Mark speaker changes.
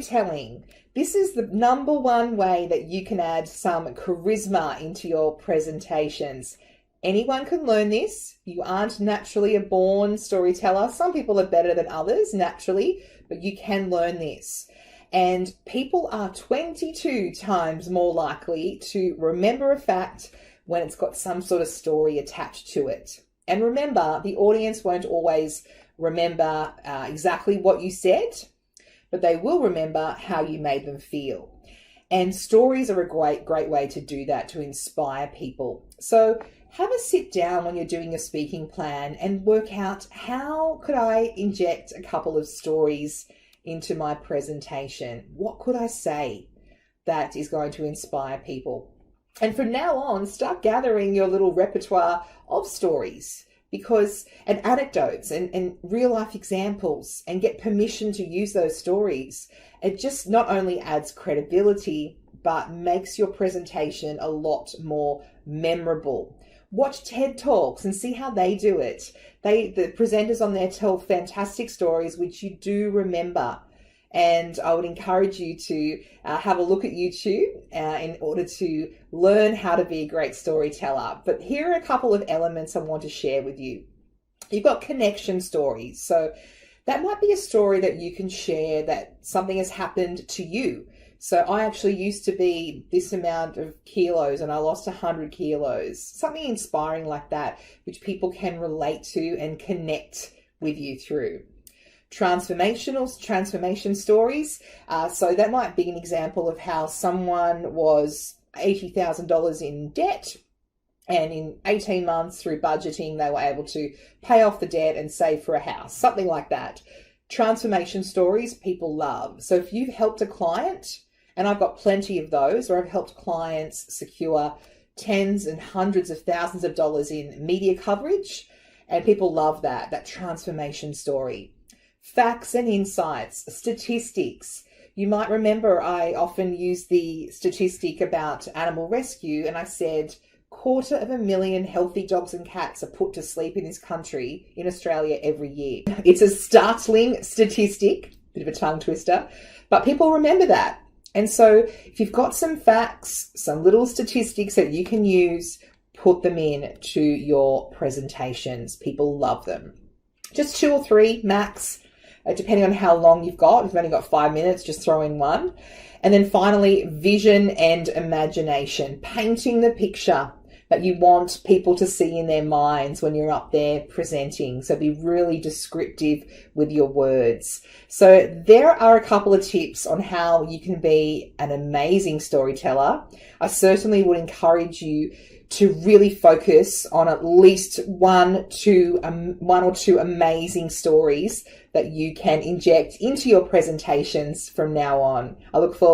Speaker 1: storytelling. This is the number one way that you can add some charisma into your presentations. Anyone can learn this. You aren't naturally a born storyteller. Some people are better than others naturally, but you can learn this. And people are 22 times more likely to remember a fact when it's got some sort of story attached to it. And remember, the audience won't always remember exactly what you said, but they will remember how you made them feel. And stories are a great way to do that, to inspire people. So have a sit down when you're doing your speaking plan and work out, how could I inject a couple of stories into my presentation? What could I say that is going to inspire people? And from now on, start gathering your little repertoire of stories, and anecdotes and real life examples, and get permission to use those stories. It just not only adds credibility, but makes your presentation a lot more memorable. Watch TED Talks and see how they do it. The presenters on there tell fantastic stories, which you do remember. And I would encourage you to have a look at YouTube in order to learn how to be a great storyteller. But here are a couple of elements I want to share with you. You've got connection stories. So that might be a story that you can share, that something has happened to you. So I actually used to be this amount of kilos and I lost 100 kilos. Something inspiring like that, which people can relate to and connect with you through. Transformation stories. So that might be an example of how someone was $80,000 in debt, and in 18 months through budgeting, they were able to pay off the debt and save for a house, something like that. Transformation stories people love. So if you've helped a client, and I've got plenty of those, or I've helped clients secure tens and hundreds of thousands of dollars in media coverage, and people love that transformation story. Facts and insights, statistics. You might remember I often use the statistic about animal rescue, and I said 250,000 healthy dogs and cats are put to sleep in this country, in Australia, every year. It's a startling statistic, bit of a tongue twister, but people remember that. And so if you've got some facts, some little statistics that you can use, put them in to your presentations. People love them. Just 2 or 3 max. Depending on how long you've got. If you've only got 5 minutes, just throw in 1. And then finally, vision and imagination. Painting the picture that you want people to see in their minds when you're up there presenting. So be really descriptive with your words. So there are a couple of tips on how you can be an amazing storyteller. I certainly would encourage you to really focus on at least one or two amazing stories that you can inject into your presentations from now on. I look forward